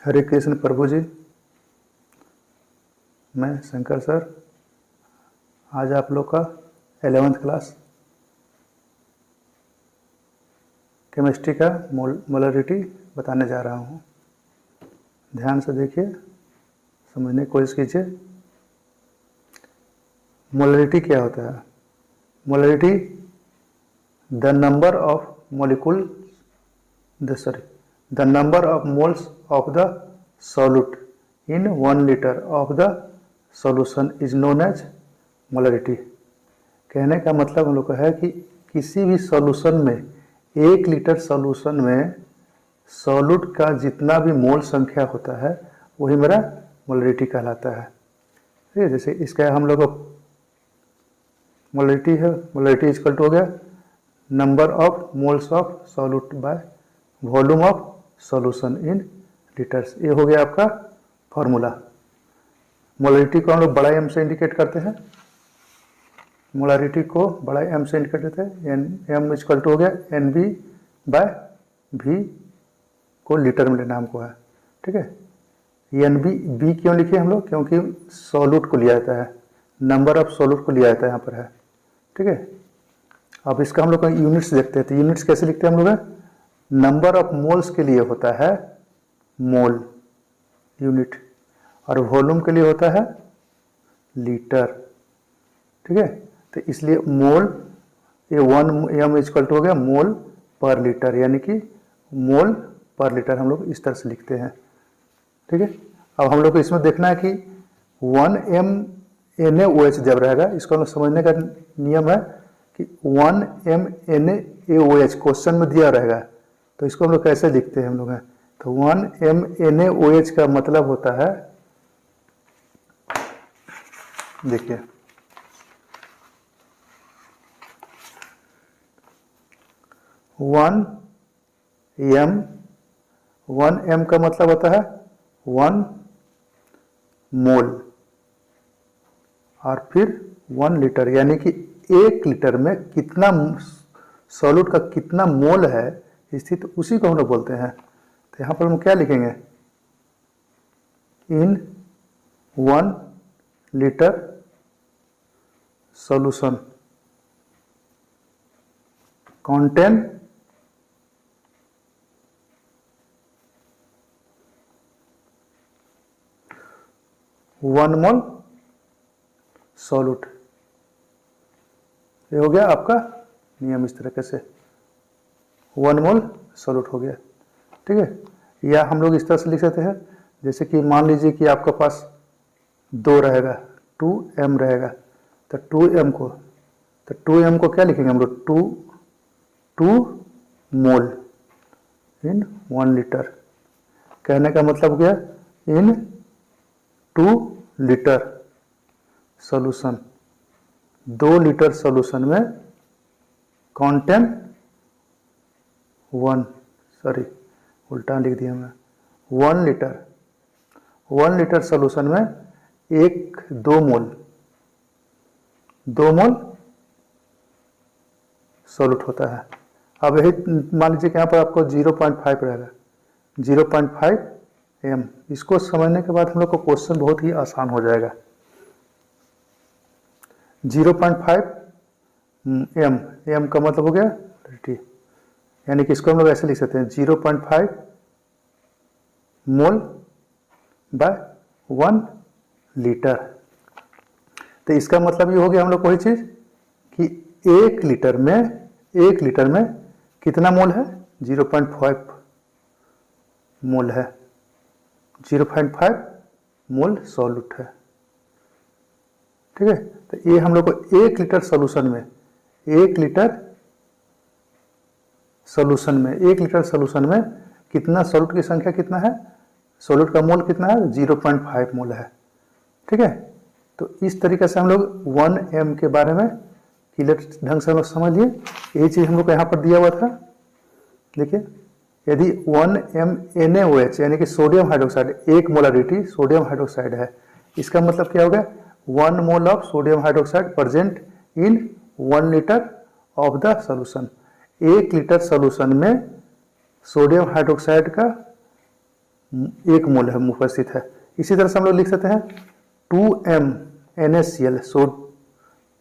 हरे कृष्ण प्रभु जी, मैं शंकर सर आज आप लोग का 11th क्लास केमिस्ट्री का मोलरिटी बताने जा रहा हूँ। ध्यान से देखिए, समझने की कोशिश कीजिए। मोलरिटी क्या होता है? Molarity the number of molecule the number of moles of the solute in 1 liter of the solution is known as molarity। कहने का मतलब हम लोग का है कि किसी भी सॉल्यूशन में 1 लीटर सॉल्यूशन में सॉल्यूट का जितना भी मोल संख्या होता है वही मेरा मोलरिटी कहलाता है। ठीक है, जैसे इसका हम लोग मोलरिटी है, मोलरिटी इक्वल टू हो गया number of moles of solute by volume of solution in litres. ये हो गया आपका फॉर्मूला। मोलरिटी को हम लोग बड़ा एम से इंडिकेट करते हैं। मोलरिटी को बड़ा एम से इंडिकेट करते हैं। एम इक्वल टू हो गया एन बी बाय भी को लीटर में लेना हमको है। ठीक है, एन बी क्यों लिखे हम लोग? क्योंकि सॉल्यूट को लिया जाता है, नंबर ऑफ सॉल्यूट को लिया जाता है यहाँ पर है। ठीक है, अब इसका हम लोग यूनिट्स देखते हैं। तो यूनिट्स कैसे लिखते हैं हम लोग? नंबर ऑफ मोल्स के लिए होता है मोल यूनिट और वॉल्यूम के लिए होता है लीटर। ठीक है, तो इसलिए मोल ये 1 एम इक्वल टू हो गया मोल पर लीटर, यानी कि मोल पर लीटर हम लोग इस तरह से लिखते हैं। ठीक है, अब हम लोग को इसमें देखना है कि 1 एम NaOH जब रहेगा, इसको हम लोग समझने का नियम है कि 1 एम NaOH क्वेश्चन में दिया रहेगा तो इसको हम लोग कैसे लिखते हैं हम लोग? तो 1 एम NaOH का मतलब होता है, देखिए वन एम का मतलब होता है 1 मोल और फिर 1 लीटर, यानी कि 1 लीटर में कितना सॉल्यूट का कितना मोल है स्थित, उसी को हम लोग बोलते हैं। तो यहाँ पर हम क्या लिखेंगे? इन 1 लीटर सॉल्यूशन contain 1 मोल सॉल्यूट। ये हो गया आपका नियम। इस तरीके से 1 मोल सॉल्यूट हो गया। ठीक है, या हम लोग इस तरह से लिख सकते हैं, जैसे कि मान लीजिए कि आपके पास 2 रहेगा, 2m रहेगा, तो 2m को क्या लिखेंगे हम लोग? 2 मोल इन 1 लीटर। कहने का मतलब क्या? इन 2 लीटर सॉल्यूशन, 2 लीटर सॉल्यूशन में कंटेन 1 उल्टा लिख दिया मैं, 1 लीटर सॉल्यूशन में 2 मोल सॉल्यूट होता है। अब यही मान लीजिए कि यहाँ पर आपको 0.5 रहेगा, 0.5 एम। इसको समझने के बाद हम लोग को क्वेश्चन बहुत ही आसान हो जाएगा। 0.5 एम का मतलब हो गया मोलरिटी, यानी कि इसको हम लोग ऐसे लिख सकते हैं 0.5 मोल बाय 1 लीटर। तो इसका मतलब ये हो गया हम लोग को वही चीज कि 1 लीटर में कितना मोल है? 0.5 मोल है, 0.5 मोल सॉल्यूट है। ठीक है, तो ये हम लोग को 1 लीटर सॉल्यूशन में 1 लीटर सॉल्यूशन में कितना सॉल्यूट की संख्या कितना है? सॉल्यूट का मोल कितना है? 0.5 मोल है। ठीक है, तो इस तरीके से हम लोग 1 एम के बारे में क्लियर ढंग से हम लोग समझ लिए। यही चीज हम लोग को यहाँ पर दिया हुआ था। देखिए, यदि 1 एम NaOH यानी कि sodium hydroxide, 1 molarity sodium hydroxide है, इसका मतलब क्या हो गया? 1 मोल of sodium hydroxide present in 1 litre of the solution. 1 litre solution में सोडियम हाइड्रोक्साइड का 1 मोल है उपस्थित है। इसी तरह से हम लोग लिख सकते हैं 2m NaCl, सो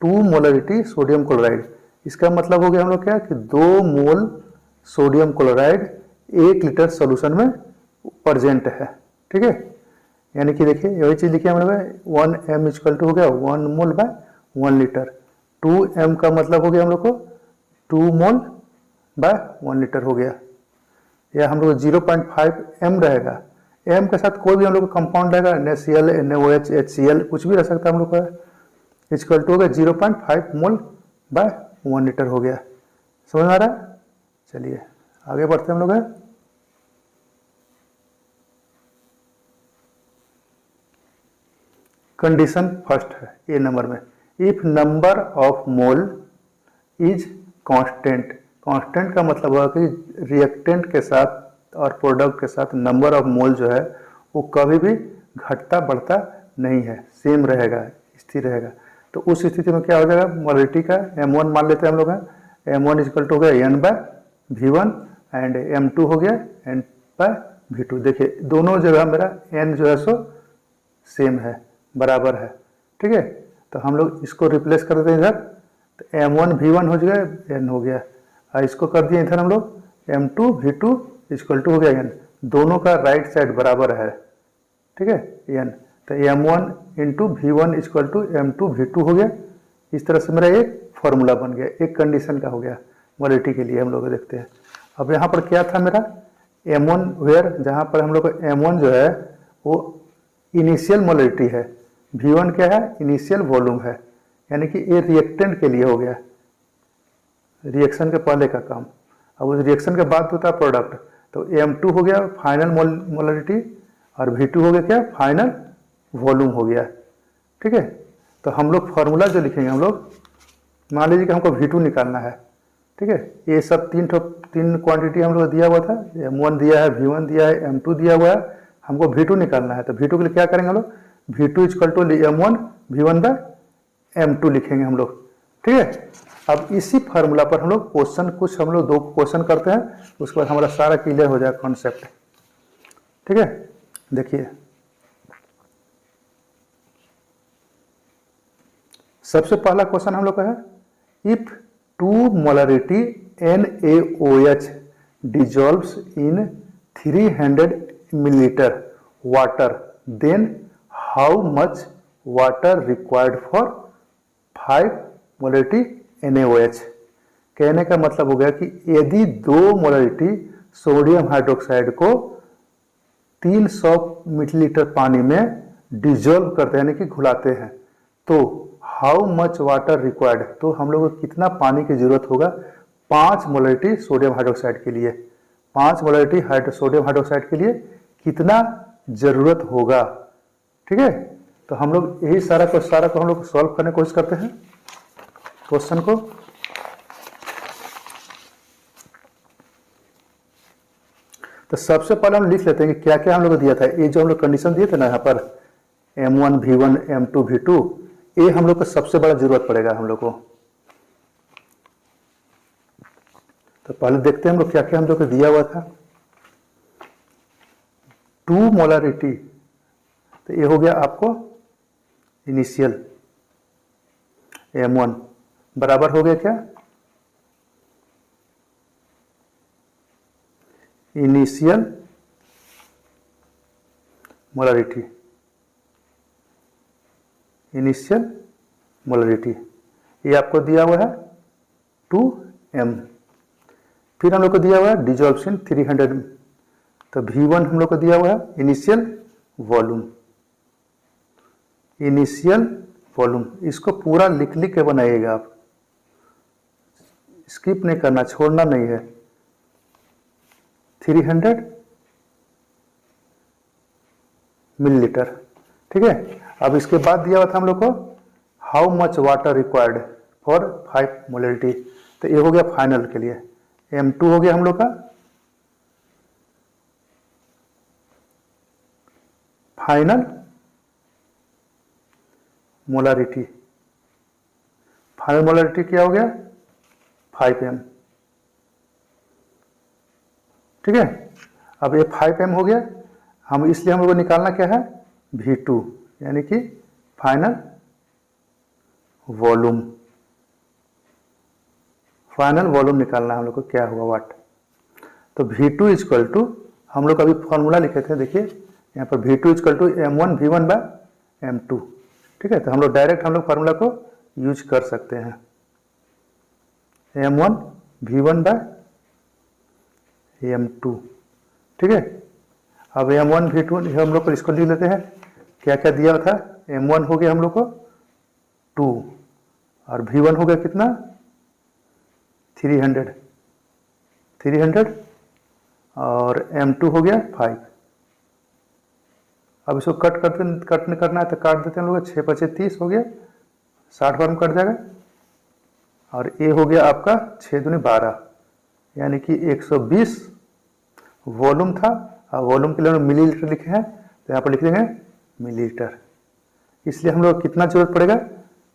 2 मोलरिटी सोडियम क्लोराइड। इसका मतलब हो गया हम लोग क्या कि 2 मोल सोडियम क्लोराइड 1 लीटर सोल्यूशन में प्रेजेंट है। ठीक है, यानी कि देखिए यही चीज लिखिए हम लोग 1m इक्वल टू हो गया 1 मोल बाय 1 लीटर। 2m का मतलब हो गया हम लोग को 2 मोल बाय 1 लीटर हो गया, या हम लोग 0.5 m रहेगा। m के साथ कोई भी हम लोग का कंपाउंड रहेगा, NaCl, NaOH, HCl कुछ भी रह सकता है हम लोग का, इक्वल टू हो गया 0.5 मोल बाय 1 लीटर हो गया। समझ में आ रहा है? चलिए आगे बढ़ते हैं हम लोग। कंडीशन फर्स्ट है ए नंबर में, if number of mole is constant. Constant का मतलब हुआ कि रिएक्टेंट के साथ और प्रोडक्ट के साथ नंबर ऑफ मोल जो है वो कभी भी घटता बढ़ता नहीं है, सेम रहेगा, स्थिर रहेगा। तो उस स्थिति में क्या हो जाएगा, मोलरिटी का m1 मान लेते हैं हम लोग, m1 इक्वल टू हो गया n bye v1 and m2 हो गया n बाय v2। देखिए दोनों जगह मेरा n जो है सो सेम है, बराबर है। ठीक है, तो हम लोग इसको रिप्लेस कर देते हैं इधर, तो m1 v1 हो जाएगा n हो गया, और इसको कर दिए इधर हम लोग m2 v2 इक्वल टू हो गया n। दोनों का राइट साइड बराबर है। ठीक है, n, तो m1 into v1 equal to m2 v2 हो गया। इस तरह से मेरा एक फॉर्मूला बन गया, एक कंडीशन का हो गया मोलरिटी के लिए। हम लोग देखते हैं अब यहाँ पर क्या था मेरा m1 वेयर, जहाँ पर हम लोग का m1 जो है वो इनिशियल मोलरिटी है, v1 क्या है, इनिशियल वॉल्यूम है, यानी कि ये रिएक्टेंट के लिए हो गया, रिएक्शन के पहले का काम। अब उस रिएक्शन के बाद होता है प्रोडक्ट, तो m2 हो गया फाइनल मोलरिटी और v2 हो गया क्या, फाइनल वॉल्यूम हो गया। ठीक है, तो हम लोग फॉर्मूला जो लिखेंगे हम लोग, मान लीजिए कि हमको v2 निकालना है। ठीक है, ये सब तीन क्वांटिटी हम लोग दिया हुआ था, m1 दिया है, v1 दिया है, m2 दिया हुआ है, हमको v2 निकालना है। तो v2 के लिए क्या करेंगे हम लोग, v2 equal to m1 v1 bye m2 लिखेंगे हम लोग। ठीक है, अब इसी फार्मूला पर हम लोग क्वेश्चन कुछ हम लोग 2 क्वेश्चन करते हैं, उसके बाद हमारा सारा क्लियर हो जाएगा कॉन्सेप्ट। ठीक है, देखिए सबसे पहला क्वेश्चन हम लोग का है, if 2 molarity NaOH dissolves in 300 milliliter water, then how much water required for 5 molarity NaOH। कहने का मतलब हो गया कि यदि 2 मोलरिटी सोडियम हाइड्रोक्साइड को 300 मिलीलीटर पानी में डिजोल्व करते हैं, यानी कि घुलाते हैं, तो हाउ मच वाटर रिक्वायर्ड, तो हम लोग को कितना पानी की जरूरत होगा 5 मोलरिटी सोडियम हाइड्रोक्साइड के लिए। 5 मोलरिटी सोडियम हाइड्रोक्साइड के लिए कितना जरूरत होगा। ठीक है, तो हम लोग यही सारा को हम लोग सॉल्व करने की कोशिश करते हैं क्वेश्चन को। तो सबसे पहले हम लिख लेते हैं कि क्या क्या हम लोग को दिया था। ये जो हम लोग कंडीशन दिए थे ना यहाँ पर m1 v1 m2 v2, ये हम लोग को सबसे बड़ा जरूरत पड़ेगा हम लोग को। तो पहले देखते हैं हम लोग क्या क्या हम लोग को दिया हुआ था। 2 मोलरिटी, तो ये हो गया आपको इनिशियल m1 बराबर हो गया क्या, इनिशियल मोलरिटी, इनिशियल मोलरिटी ये आपको दिया हुआ है 2m। फिर हम लोग को दिया हुआ है डिजॉल्व्शन 300, तो v1 हम लोग को दिया हुआ है इनिशियल वॉल्यूम, इनिशियल वॉल्यूम। इसको पूरा लिख के बनाइएगा आप, स्किप नहीं करना, छोड़ना नहीं है। 300 मिलीलीटर। ठीक है, अब इसके बाद दिया हुआ था हम लोग को how much water required for 5 molarity, तो ये हो गया फाइनल के लिए। m2 हो गया हम लोग का फाइनल मोलरिटी, फाइनल मोलरिटी क्या हो गया 5m। ठीक है, अब ये 5m हो गया। इसलिए हम लोग को निकालना क्या है, V2 यानी कि फाइनल वॉल्यूम। फाइनल वॉल्यूम निकालना है हम लोग को, क्या हुआ वाट। तो V2 इक्वल टू, हम लोग अभी फॉर्मूला लिखे थे, देखिए यहाँ पर V2 equal to M1 V1 bye M2। ठीक है, तो हम लोग डायरेक्ट फार्मूला को यूज कर सकते हैं, M1 V1 बाय M2। ठीक है, अब M1 V2 हम लोग को इसको लिख लेते हैं, क्या क्या दिया था। M1 हो गया हम लोग को 2 और V1 हो गया कितना 300 और M2 हो गया 5। अब इसको कट करना है तो काट देते हैं हम लोग, 6 × 5 = 30 हो गया, 60 बार में कट जाएगा। और ये हो गया आपका 6 दूनी 12 यानी कि 120 वॉल्यूम था। और वॉल्यूम के लिए हम मिलीलीटर लिखे हैं, तो यहाँ पर लिख देंगे मिलीलीटर। इसलिए हम लोग कितना जरूरत पड़ेगा,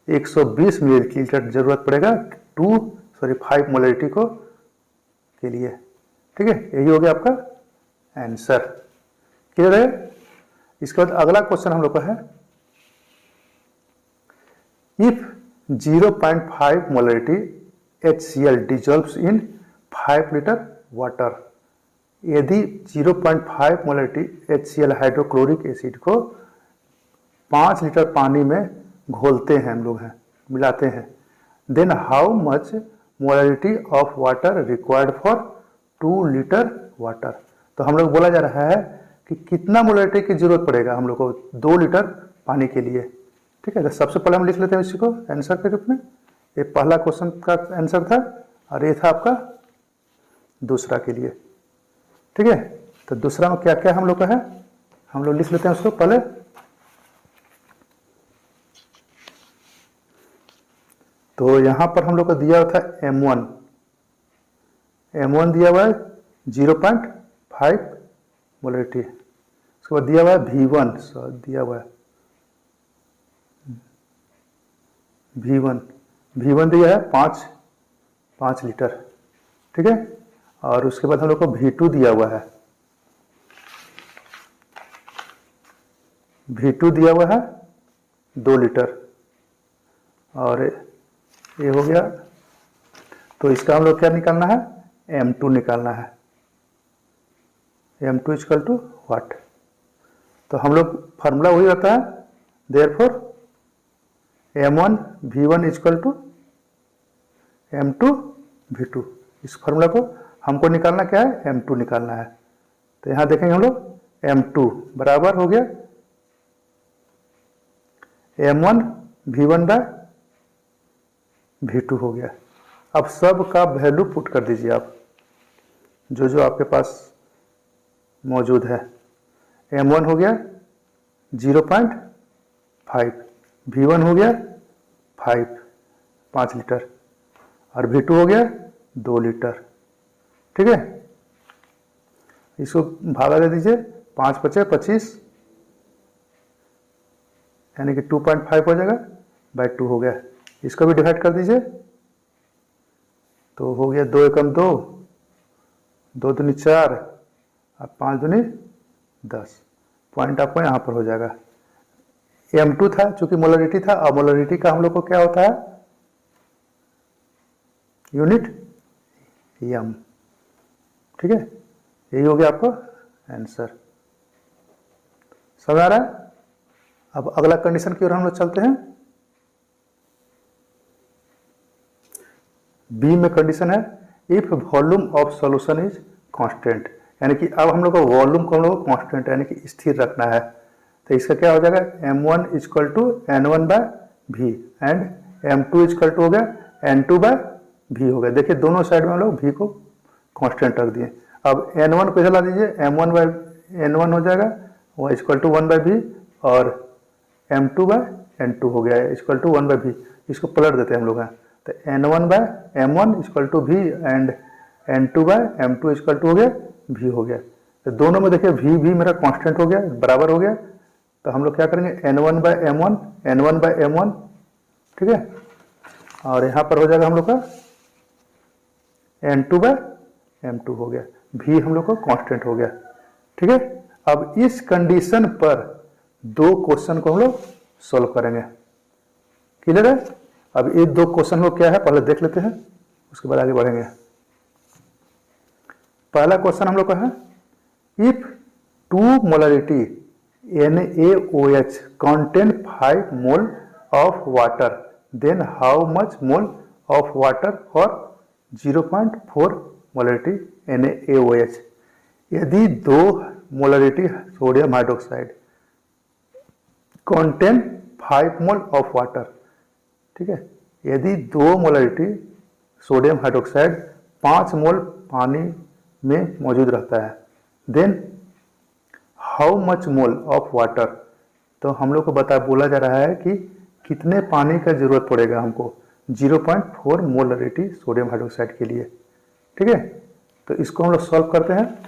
120 मिलीलीटर जरूरत पड़ेगा 5 मोलरिटी को के लिए। ठीक है, यही हो गया आपका आंसर। क्लियर है। इसके बाद अगला क्वेश्चन हम लोग का है, if 0.5 molarity HCl dissolves in 5 litre water. यदि 0.5 मोलरिटी HCl हाइड्रोक्लोरिक एसिड को 5 लीटर पानी में घोलते हैं हम लोग मिलाते हैं, then how much molarity of water required for 2 litre water. तो हम लोग बोला जा रहा है कि कितना मोलरिटी की जरूरत पड़ेगा हम लोग को 2 लीटर पानी के लिए। ठीक है, तो सबसे पहले हम लिख लेते हैं इसी को आंसर के रूप में। ये पहला क्वेश्चन का आंसर था और ये था आपका दूसरा के लिए। ठीक है, तो दूसरा में क्या क्या हम लोग का है, हम लोग लिख लेते हैं उसको पहले। तो यहां पर हम लोग को दिया हुआ था M1 दिया हुआ है 0.5 मोलरिटी। उसके बाद दिया हुआ है V1 दिया हुआ है V1 दिया है 5 लीटर। ठीक है, और उसके बाद हम लोग को V2 दिया हुआ है, V2 दिया हुआ है 2 लीटर। और ये हो गया, तो इसका हम लोग क्या निकालना है, M2 निकालना है। M2 इक्वल टू वाट। तो हम लोग फार्मूला वही रहता है, therefore M1 V1 equal to M2 V2। इस फार्मूला को हमको निकालना क्या है, M2 निकालना है। तो यहां देखेंगे हम लोग M2 बराबर हो गया M1 V1 बाय V2 हो गया। अब सब का वैल्यू पुट कर दीजिए आप, जो आपके पास मौजूद है। M1 हो गया 0.5, V1 हो गया 5 लीटर और V2 हो गया 2 लीटर। ठीक है, इसको भागा दे दीजिए, 5 × 5 = 25 यानी कि 2.5 हो जाएगा बाय 2 हो गया। इसको भी डिवाइड कर दीजिए, तो हो गया 2 × 2, 2 दूनी 4 और 5 दूनी 10। पॉइंट आपको यहाँ पर हो जाएगा। M2 था चूंकि मोलरिटी था, और मोलरिटी का हम लोग को क्या होता है, यूनिट M। ठीक है, यही हो गया आपको आंसर। समझ आ रहा है। अब अगला कंडीशन की ओर हम लोग चलते हैं। बी में कंडीशन है, if volume of solution is constant, यानी कि अब हम लोग को वॉल्यूम को हम लोग कांस्टेंट यानी कि स्थिर रखना है। तो इसका क्या हो जाएगा, M1 equal to N1 by V and M2 equal to हो गया N2 बाय V हो गया। देखिए दोनों साइड में हम लोग V को कांस्टेंट रख दिए। अब N1 को चला दीजिए, M1 बाय N1 हो जाएगा, वो इक्वल टू 1 बाय V और M2 बाय N2 हो गया इक्वल टू 1 बाय V। इसको पलट देते हैं हम लोग हैं, तो N1 by M1 equal to V and N2 by M2 equal to हो गया V हो गया। तो दोनों में देखिए V मेरा कांस्टेंट हो गया, बराबर हो गया। तो हम लोग क्या करेंगे, N1 बाय M1, ठीक है, और यहाँ पर हो जाएगा हम लोग का N2 बाय M2 हो गया। V हम लोग को कांस्टेंट हो गया। ठीक है, अब इस कंडीशन पर दो क्वेश्चन को हम लोग सोल्व करेंगे। क्लियर है? अब ये दो क्वेश्चन को क्या है पहले देख लेते हैं, उसके बाद आगे बढ़ेंगे। पहला क्वेश्चन हम लोग का है, if 2 molarity NaOH contain 5 mole of water, then how much mole of water for 0.4 molarity NaOH? यदि 2 molarity sodium hydroxide contain 5 mole of water, ठीक है, यदि 2 मोलरिटी सोडियम हाइड्रोक्साइड 5 मोल पानी में मौजूद रहता है, then how much mole of water, तो हम लोग को बोला जा रहा है कि कितने पानी का जरूरत पड़ेगा हमको 0.4 मोलरिटी सोडियम हाइड्रोक्साइड के लिए। ठीक है, तो इसको हम लोग सॉल्व करते हैं।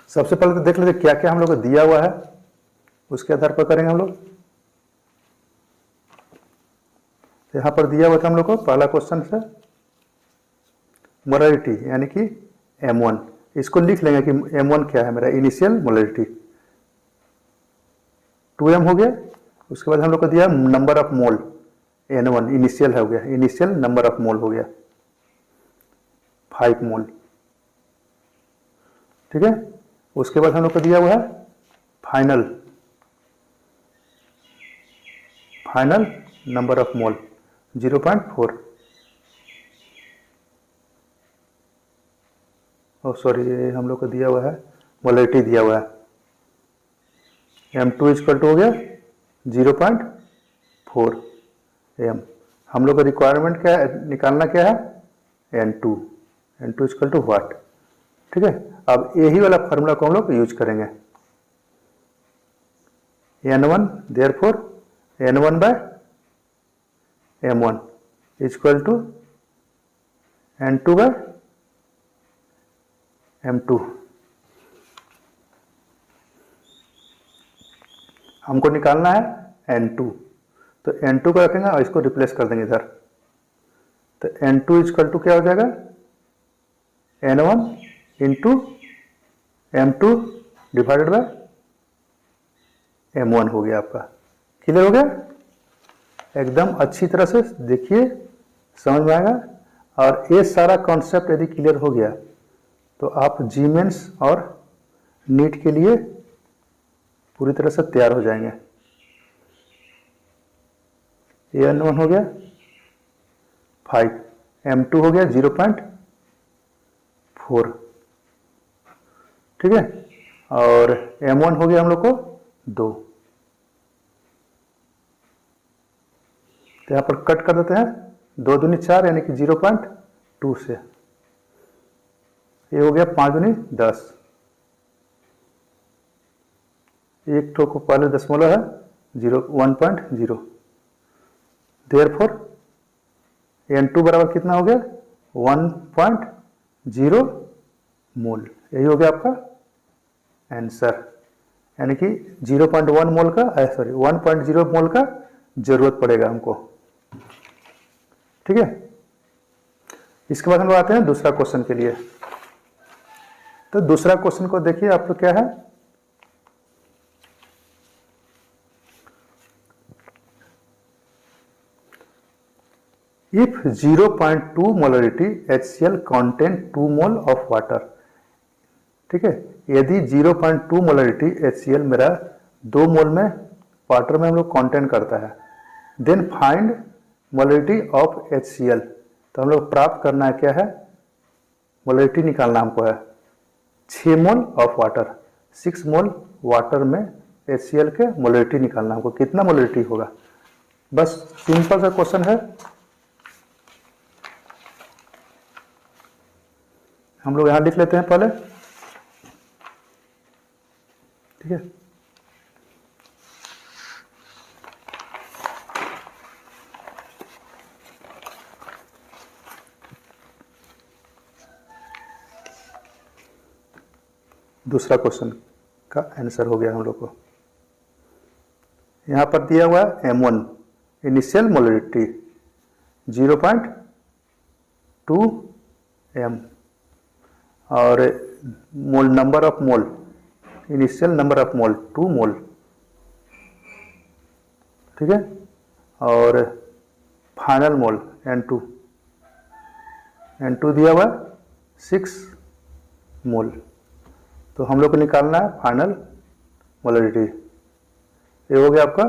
सबसे पहले तो देख लेते क्या क्या हम लोग को दिया हुआ है, उसके आधार पर करेंगे हम लोग। यहां पर दिया हुआ था हम लोग को पहला क्वेश्चन से मोलरिटी यानी कि M1, इसको लिख लेंगे कि M1 क्या है, मेरा इनिशियल मोलरिटी 2m हो गया। उसके बाद हम लोग को दिया number of mole N1, initial हो गया, इनिशियल नंबर ऑफ मोल हो गया 5 मोल। ठीक है, उसके बाद हम लोग को दिया हुआ है final number of mole 0.4। Sorry, ये हम लोग को दिया हुआ है मोलरिटी दिया हुआ है M2 इक्वल टू हो गया 0.4 m। हम लोग का रिक्वायरमेंट क्या है, निकालना क्या है N2 इक्वल टू वाट। ठीक है, अब यही वाला फार्मूला को हम लोग यूज करेंगे। N1 therefore N1 by M1 equal to N2 by M2। हमको निकालना है N2, तो N2 को रखेंगे और इसको रिप्लेस कर देंगे इधर, तो N2 इक्वल टू क्या हो जाएगा N1 into M2 divided by M1 हो गया आपका। क्लियर हो गया? एकदम अच्छी तरह से देखिए, समझ में आएगा। और ये सारा कॉन्सेप्ट यदि क्लियर हो गया तो आप जीमेंस और नीट के लिए पूरी तरह से तैयार हो जाएंगे। N1 हो गया 5, M2 हो गया 0.4। ठीक है, और M1 हो गया हम लोग को 2। तो यहां पर कट कर देते हैं, 2 दूनी 4 यानी कि 0.2 से ये हो गया 5 दूनी 10, एक ठो को पहले दशमलव है 1.0। देयरफॉर N2 बराबर कितना हो गया 1.0 मोल। यही हो गया आपका आंसर, यानी कि 0.1 मोल का 1.0 मोल का जरूरत पड़ेगा हमको। ठीक है, इसके बाद हम लोग आते हैं दूसरा क्वेश्चन के लिए। तो दूसरा क्वेश्चन को देखिए आप लोग क्या है, if 0.2 molarity HCl contain 2 mole of water. ठीक है, यदि 0.2 मोलरिटी HCl मेरा 2 मोल में वाटर में हम लोग कॉन्टेंट करता है, then find molarity of HCl। तो हम लोग प्राप्त करना है क्या है, मोलरिटी निकालना हमको है 6 मोल ऑफ वाटर, 6 मोल वाटर में HCl के मोलरिटी निकालना हमको, कितना मोलरिटी होगा। बस सिंपल सा क्वेश्चन है, हम लोग यहां लिख लेते हैं पहले। ठीक है, दूसरा क्वेश्चन का आंसर हो गया हम लोग को। यहां पर दिया हुआ है M1 इनिशियल मोलरिटी 0.2 m। और mole number of mole, initial number of mole 2 mole, ठीक है, और फाइनल मोल N2, N2 दिया हुआ 6 मोल। तो हम लोग को निकालना है फाइनल मोलरिटी। ये हो गया आपका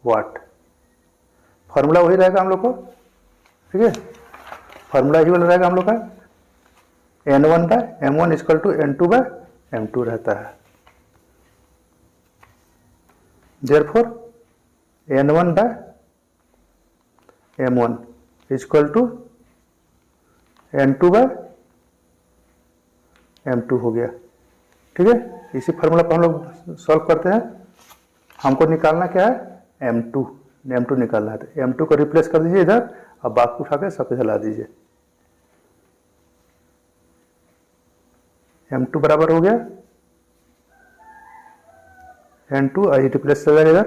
वाट। फार्मूला वही रहेगा हम लोग को, ठीक है, फार्मूला ही वाला रहेगा हम लोग का, N1/M1 इक्वल टू N2/M2 रहता है। Therefore N1/M1 equal to N2/M2 हो गया, ठीक है। इसी फार्मूला पर हम लोग सॉल्व करते हैं। हमको निकालना क्या है, M2 निकालना है। तो M2 को रिप्लेस कर दीजिए इधर, अब बाकी उठा के सब ला दीजिए। M2 बराबर हो गया N2, आई रिप्लेस कर देगा इधर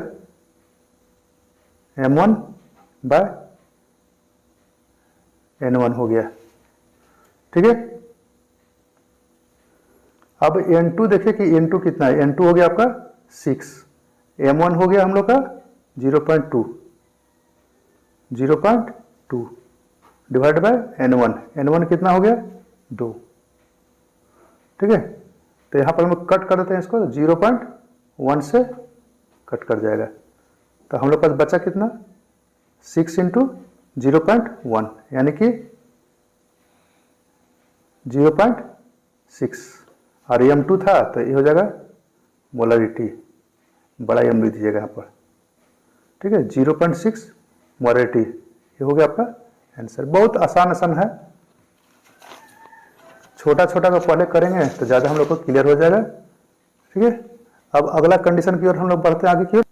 M1/N1 हो गया, ठीक है। अब N2 देखिए कि N2 कितना है, N2 हो गया आपका 6, M1 हो गया हम लोग का 0.2 डिवाइड बाय N1 कितना हो गया 2, ठीक है। तो यहाँ पर हम लोग कट कर देते हैं इसको, 0.1 से कट कर जाएगा। तो हम लोग पास बचा कितना, 6 इंटू 0.1 यानी कि 0.6, और M2 था तो ये हो जाएगा मोलरिटी, बड़ा M लिख दीजिएगा यहाँ पर, ठीक है। 0.6 मोलरिटी, ये हो गया आपका आंसर। बहुत आसान है, छोटा छोटा को पहले करेंगे तो ज़्यादा हम लोग को क्लियर हो जाएगा, ठीक है। अब अगला कंडीशन की ओर हम लोग बढ़ते हैं आगे की ओर।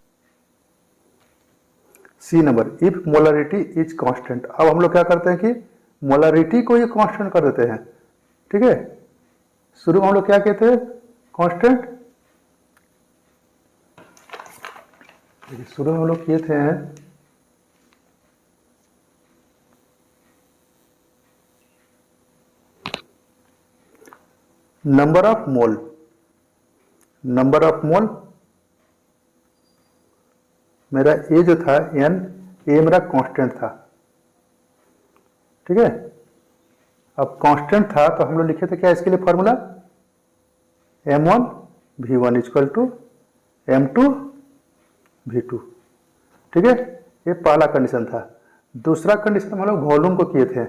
C number, if molarity is constant. अब हम लोग क्या करते हैं कि मोलरिटी को ही कांस्टेंट कर देते हैं, ठीक है। शुरू में हम लोग क्या कहते हैं, कांस्टेंट, शुरू में हम लोग किए थे नंबर ऑफ मोल, मेरा ए जो था N, ए मेरा कांस्टेंट था, ठीक है। अब कांस्टेंट था तो हम लोग लिखे थे क्या इसके लिए formula, M1/V1 equal to M2/V2, ठीक है। ये पहला कंडीशन था। दूसरा कंडीशन हम लोग वॉल्यूम को किए थे।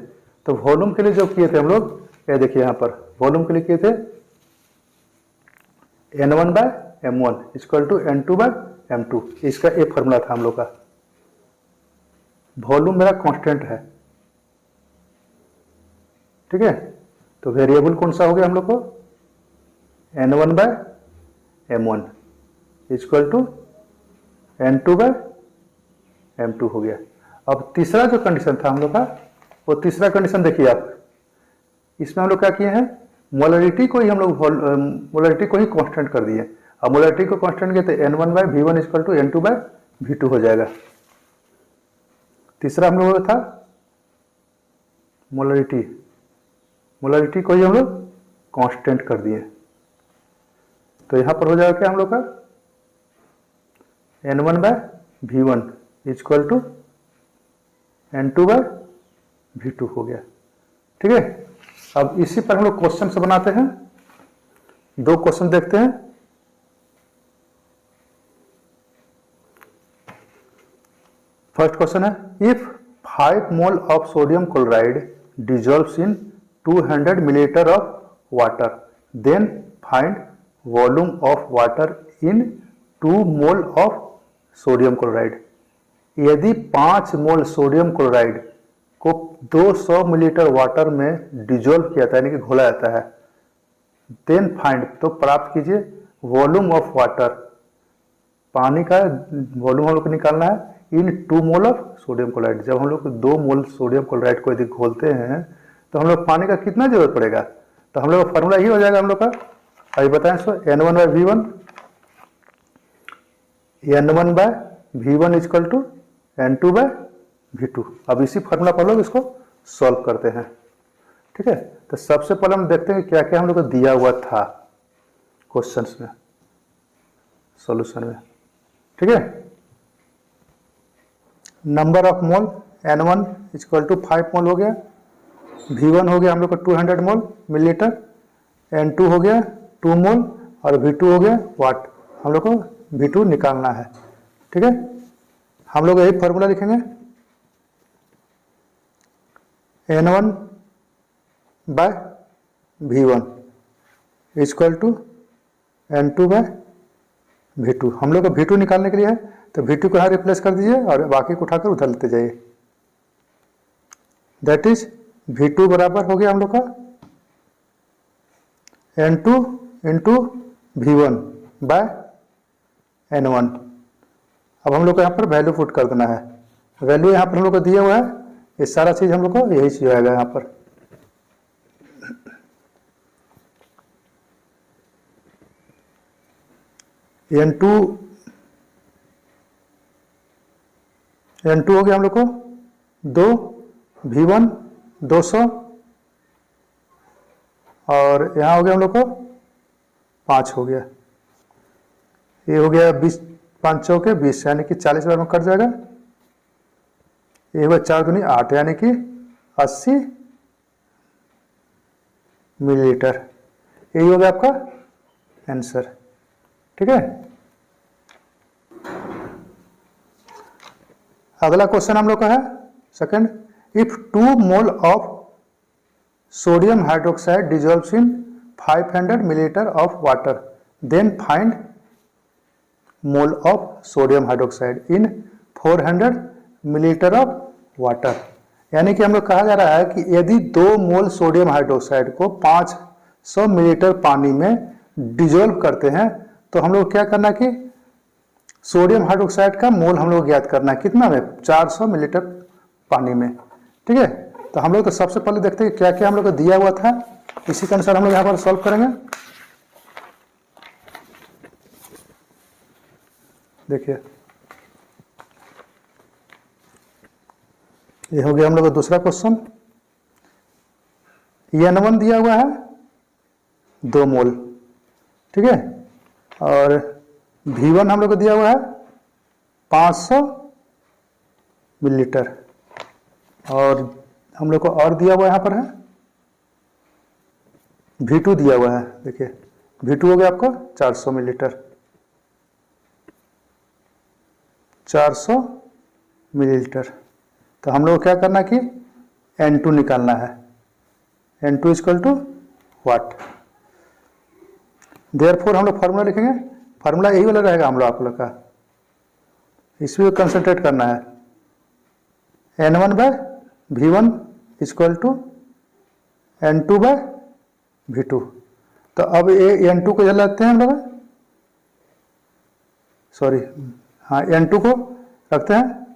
तो वॉल्यूम के लिए जो किए थे हम लोग, ये देखिए यहाँ पर वॉल्यूम के लिए किए थे N1/M1 इक्वल टू N2/M2, इसका एक फॉर्मूला था हम लोग का। वॉल्यूम मेरा कांस्टेंट है, ठीक है। तो वेरिएबल कौन सा हो गया हम लोग को, N1/M1 इक्वल टू N2/M2 हो गया। अब तीसरा जो कंडीशन था हम लोग का, वो तीसरा कंडीशन देखिए आप, इसमें हम लोग क्या किए हैं, मोलरिटी को ही कांस्टेंट कर दिए। अब मोलरिटी को कांस्टेंट किए तो N1/V1 इक्वल टू N2/V2 हो जाएगा। तीसरा हम लोग का था मोलरिटी को ही हम लोग कांस्टेंट कर दिए। तो यहां पर हो जाएगा क्या हम लोग का, N1/V1 इक्वल टू N2/V2 हो गया, ठीक है। अब इसी पर हम लोग क्वेश्चन से बनाते हैं। दो क्वेश्चन देखते हैं। फर्स्ट क्वेश्चन है, if 5 mole of sodium chloride dissolves in 200 millilitre of water, then find volume of water in 2 mole of sodium chloride. यदि 5 मोल सोडियम क्लोराइड को 200 मिलीलीटर वाटर में डिजोल्व किया जाता है, यानी कि घोला जाता है, देन फाइंड, तो प्राप्त कीजिए वॉल्यूम ऑफ वाटर, पानी का वॉल्यूम हम लोग को निकालना है इन 2 मोल ऑफ सोडियम क्लोराइड। जब हम लोग 2 मोल सोडियम क्लोराइड को यदि घोलते हैं तो हम लोग पानी का कितना जरूरत पड़ेगा, तो हम लोग का फॉर्मूला ही हो जाएगा हम लोग का, अभी बताएं सो, N1/V1 इक्वल टू N2/V2। अब इसी फॉर्मूला पर लोग इसको सॉल्व करते हैं, ठीक है। तो सबसे पहले हम देखते हैं क्या क्या हम लोग को दिया हुआ था क्वेश्चंस में, सॉल्यूशन में, ठीक है। Number of mole N1 equal to 5 mole हो गया, V1 हो गया हम लोग का 200 मोल मिलीलीटर, N2 हो गया 2 मोल और V2 हो गया वाट। हम लोग को V2 निकालना है, ठीक है। हम लोग यही फॉर्मूला लिखेंगे, N1 bye V1 equal to N2 bye V2। हम लोग को V2 निकालने के लिए है, तो V2 को यहाँ रिप्लेस कर दीजिए और बाकी को उठाकर उधर लेते जाइए। दैट इज V2 बराबर हो गया हम लोग का N2 into V1 bye N1। अब हम लोग को यहाँ पर वैल्यू पुट कर देना है, वैल्यू यहाँ पर हम लोग को दिया हुआ है, ये सारा चीज हम लोग को यही चीज आएगा यहाँ पर। N2 हो गया हम लोग को 2, V1 200 और यहाँ हो गया हम लोग को 5 हो गया। ये हो गया 20, 5 चौके 20 यानी कि 40 बार में कट जाएगा। ये हुआ 4 दूनी 8 यानी कि 80 मिलीलीटर। यही हो गया आपका आंसर, ठीक है। अगला क्वेश्चन हम लोग का है second, if 2 mole of sodium hydroxide dissolves in 500 millilitre of water then find mole of sodium hydroxide in 400 millilitre of water. यानी कि हम लोग कहा जा रहा है कि यदि 2 मोल सोडियम हाइड्रोक्साइड को 500 मिलीलीटर पानी में डिजोल्व करते हैं तो हम लोग क्या करना कि सोडियम हाइड्रोक्साइड का मोल हम लोग ज्ञात करना है, कितना में 400 मिलीलीटर पानी में, ठीक है। तो हम लोग तो सबसे पहले देखते हैं क्या क्या हम लोग को दिया हुआ था, इसी के अनुसार हम लोग यहाँ पर सॉल्व करेंगे। देखिए ये हो गया हम लोग का दूसरा क्वेश्चन। N1 दिया हुआ है 2 मोल, ठीक है, और V1 हम लोग को दिया हुआ है 500 मिलीलीटर और हम लोग को और दिया हुआ यहाँ पर है V2 दिया हुआ है। देखिए V2 हो गया आपको 400 मिलीलीटर, 400 मिलीलीटर। तो हम लोग को क्या करना कि N2 निकालना है, N2 equal to watt. Therefore हम लोग फार्मूला लिखेंगे, फार्मूला यही वाला रहेगा हम लोग आप लोग का, इसमें कंसंट्रेट करना है। N1 bye V1 equal to N2 bye V2। तो अब ये N2 को इधर रखते हैं हम लोग, सॉरी हाँ N2 को रखते हैं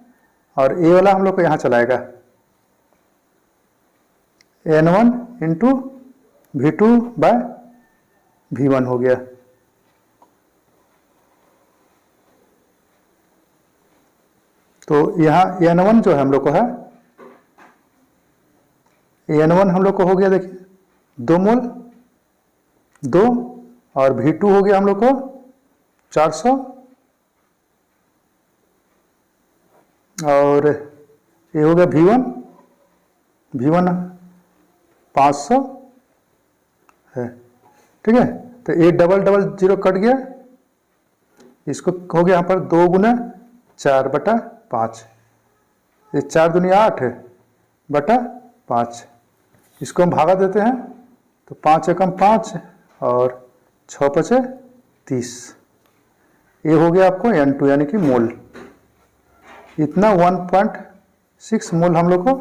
और ये वाला हम लोग को यहाँ चलाएगा, N1 into V2 bye V1 हो गया। तो यहाँ N1 जो है हम लोग को है, N1 हम लोग को हो गया देखिए 2 मोल 2 और V2 हो गया हम लोग को 400 और ये हो गया V1 500 है, ठीक है। तो ये डबल डबल जीरो कट गया, इसको हो गया यहाँ पर 2 गुना 4 बटा 5, ये 4 दुनिया 8 है बटा 5, इसको हम भागा देते हैं तो 5 एकम 5 और 6 पचे 30। ये हो गया आपको N2 यानी कि मोल। इतना 1.6 मोल हम लोग को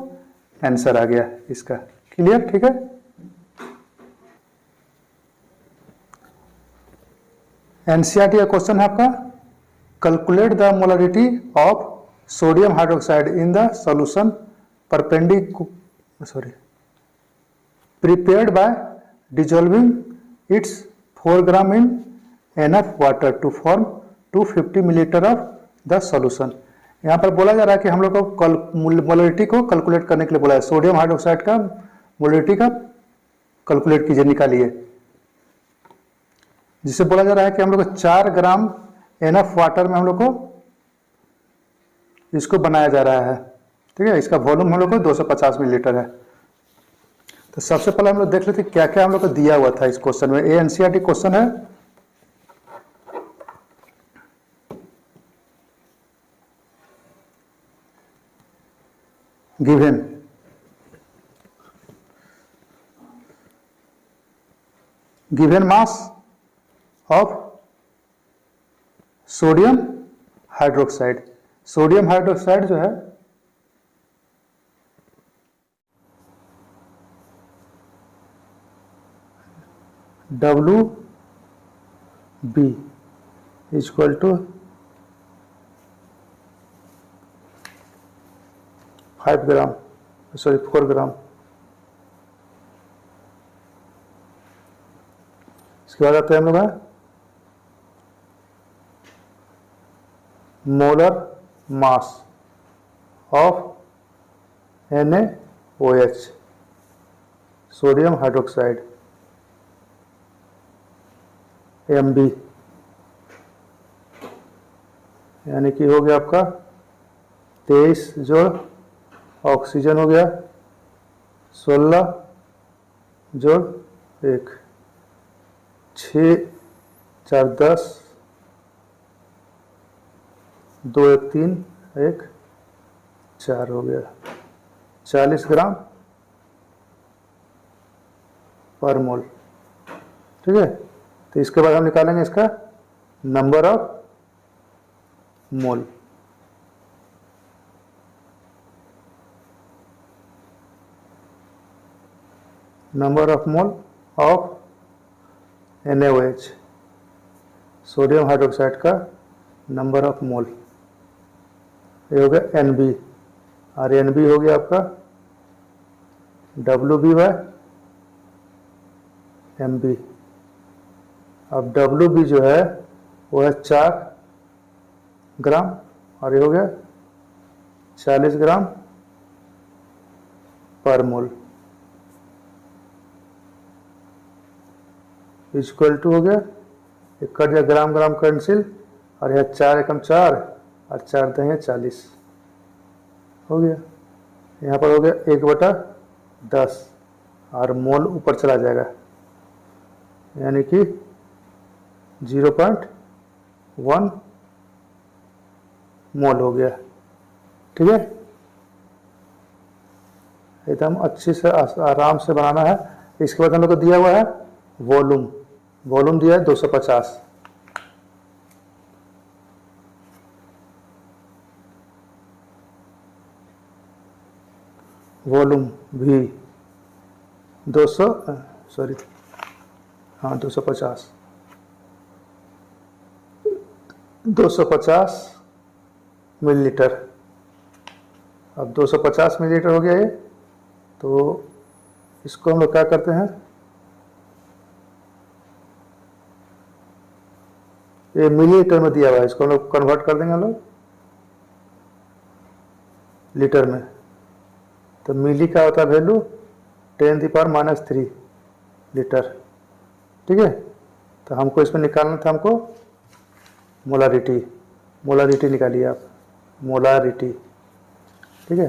आंसर आ गया इसका। क्लियर, ठीक है। एनसीईआरटी का क्वेश्चन है आपका, calculate the molarity of sodium hydroxide in the solution prepared by dissolving its 4 gram in enough water to form 250 millilitre of the solution. यहाँ पर बोला जा रहा है कि हम लोग को मोलरिटी को कैलकुलेट करने के लिए बोला है, सोडियम हाइड्रोक्साइड का मोलरिटी का कैलकुलेट कीजिए, निकालिए, जिसे बोला जा रहा है कि हम लोग को 4 ग्राम एनफ वाटर में हम लोग को इसको बनाया जा रहा है। ठीक है, इसका वॉल्यूम हम लोग को 250 मिलीलीटर है। तो सबसे पहले हम लोग देख लेते क्या क्या हम लोग को दिया हुआ था इस क्वेश्चन में। ये एनसीईआरटी क्वेश्चन है। Given mass of sodium hydroxide. Sodium hydroxide जो है WB इक्वल टू 4 ग्राम। इसके बाद आते हैं हम लोग molar mass of NaOH sodium hydroxide MB, यानी कि हो गया आपका 23 जोड़ ऑक्सीजन हो गया 16 जोड़ 1, 6 4 10, 2 1 3 1 4 हो गया 40 ग्राम पर मोल। ठीक है, तो इसके बाद हम निकालेंगे इसका number of mole. Number of mole of NaOH sodium hydroxide का नंबर ऑफ मोल, ये हो गया NB, और NB हो गया आपका WB बाय MB। अब WB जो है वो है 4 ग्राम, और ये हो गया 40 ग्राम पर मोल इक्वल टू हो गया, एक कट गया ग्राम ग्राम कैंसिल, और यह 4 एकम 4 और 4 दहे 40 हो गया। यहाँ पर हो गया 1/10 और मोल ऊपर चला जाएगा, यानी कि 0.1 मोल हो गया। ठीक है, एकदम अच्छी से आराम से बनाना है। इसके बाद हम लोग को दिया हुआ है वॉल्यूम। वॉल्यूम दिया है 250। वॉल्यूम भी 250 मिलीलीटर। अब 250 मिलीलीटर हो गया ये, तो इसको हम लोग क्या करते हैं, ये मिलीलीटर में दिया हुआ है, इसको हम लोग कन्वर्ट कर देंगे हम लोग लीटर में। तो मिली का होता है वैल्यू 10⁻³ लीटर। ठीक है, तो हमको इसमें निकालना था, हमको मोलारिटी निकालिए आप, मोलारिटी। ठीक है,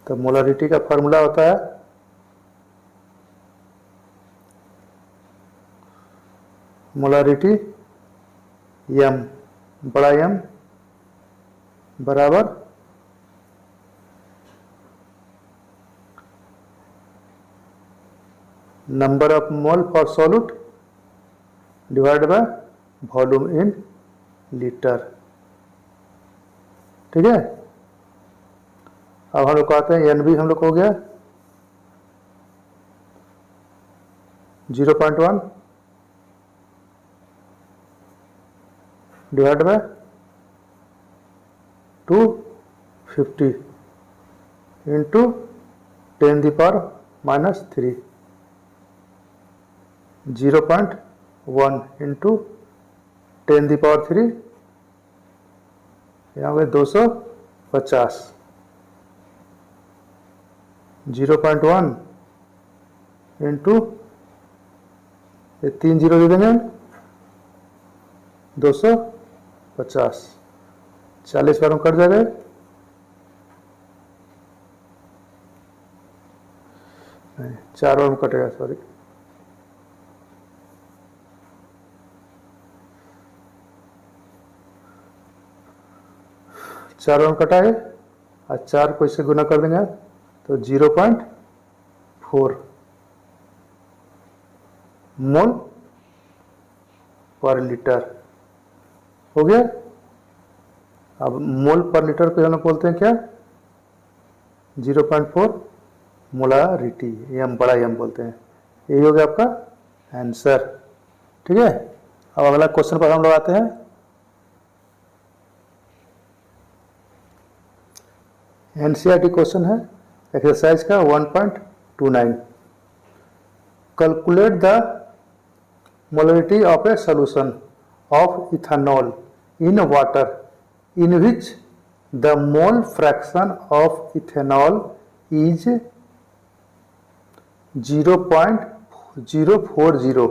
तो मोलारिटी का फॉर्मूला होता है मोलारिटी M, बड़ा M बराबर number of mole for solute divide by volume in litre. ठीक है, अब हम लोग को आते हैं NB, हम लोग को हो गया 0.1 डिवाइड बाय 250 इंटू 10⁻³ 0.1 इंटू 10⁻³ यहाँ पे 250, 0.1 इंटू ये 3 जीरो दे देंगे 250, 40 बार में कट जाएगा, नहीं 4 बार में कटेगा, सॉरी, चार बार में कटा है और 4 को इससे गुना कर देंगे तो 0.4 मोल पर लीटर हो गया। अब मोल पर लीटर को हम लोग बोलते हैं क्या, 0.4 मोलारिटी, एम बड़ा एम बोलते हैं। यही हो गया आपका आंसर। ठीक है, अब अगला क्वेश्चन पर हम लोग आते हैं। एनसीईआरटी क्वेश्चन है एक्सरसाइज का 1.29, calculate the molarity of a solution of ethanol in water in which the mole fraction of ethanol is 0.040,